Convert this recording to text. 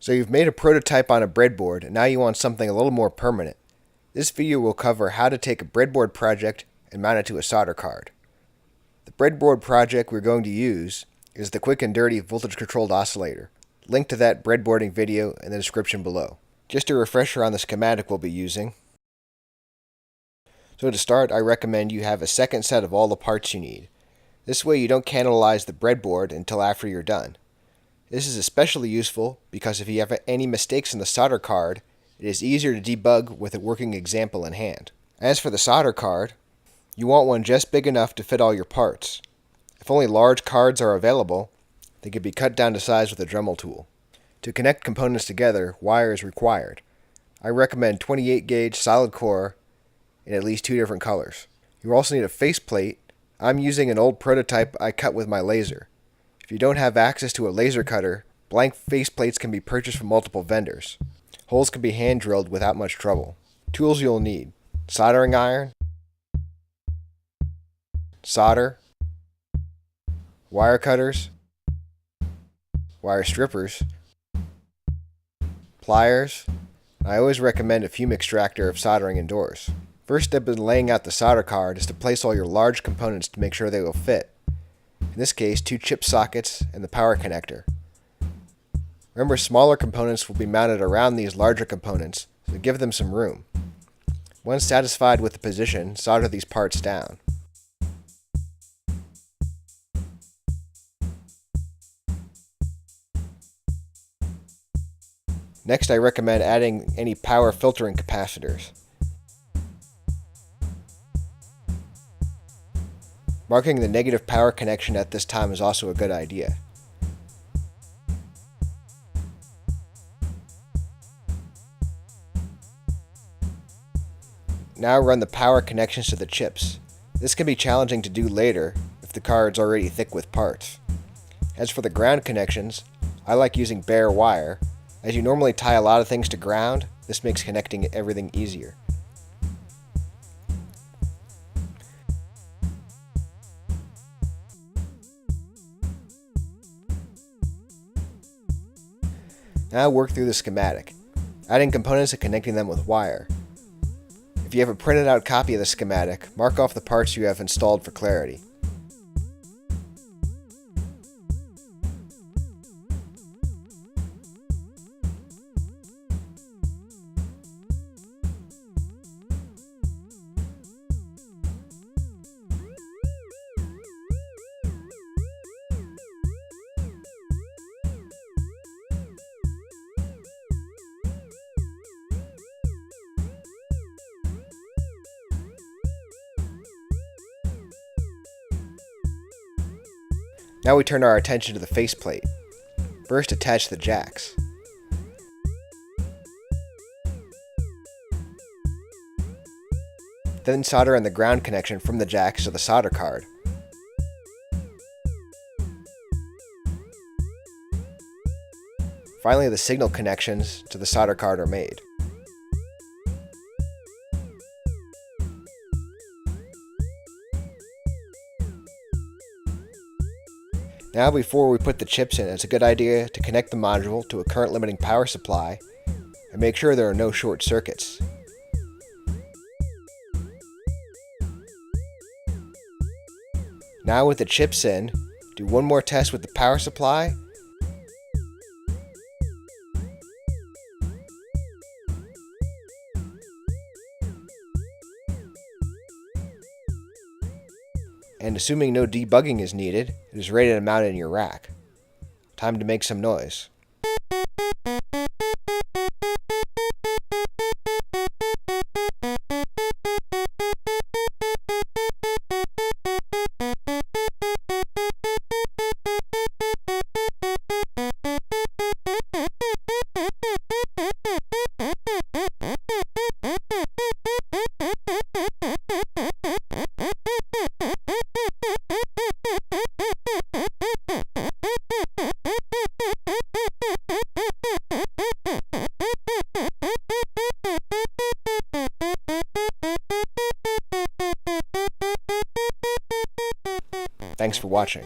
So you've made a prototype on a breadboard, and now you want something a little more permanent. This video will cover how to take a breadboard project and mount it to a solder card. The breadboard project we're going to use is the quick and dirty voltage controlled oscillator. Link to that breadboarding video in the description below. Just a refresher on the schematic we'll be using. So to start, I recommend you have a second set of all the parts you need. This way you don't cannibalize the breadboard until after you're done. This is especially useful because if you have any mistakes in the solder card, it is easier to debug with a working example in hand. As for the solder card, you want one just big enough to fit all your parts. If only large cards are available, they can be cut down to size with a Dremel tool. To connect components together, wire is required. I recommend 28 gauge solid core in at least 2 different colors. You also need a faceplate. I'm using an old prototype I cut with my laser. If you don't have access to a laser cutter, blank faceplates can be purchased from multiple vendors. Holes can be hand drilled without much trouble. Tools you'll need: soldering iron, solder, wire cutters, wire strippers, pliers. I always recommend a fume extractor if soldering indoors. First step in laying out the solder card is to place all your large components to make sure they will fit. In this case, 2 chip sockets and the power connector. Remember, smaller components will be mounted around these larger components, so give them some room. Once satisfied with the position, solder these parts down. Next, I recommend adding any power filtering capacitors. Marking the negative power connection at this time is also a good idea. Now run the power connections to the chips. This can be challenging to do later if the card's already thick with parts. As for the ground connections, I like using bare wire. As you normally tie a lot of things to ground, this makes connecting everything easier. Now work through the schematic, adding components and connecting them with wire. If you have a printed out copy of the schematic, mark off the parts you have installed for clarity. Now we turn our attention to the faceplate. First, attach the jacks. Then solder in the ground connection from the jacks to the solder card. Finally, the signal connections to the solder card are made. Now, before we put the chips in, it's a good idea to connect the module to a current limiting power supply and make sure there are no short circuits. Now with the chips in, do one more test with the power supply . And assuming no debugging is needed, it is ready to mount it in your rack. Time to make some noise. Thanks for watching.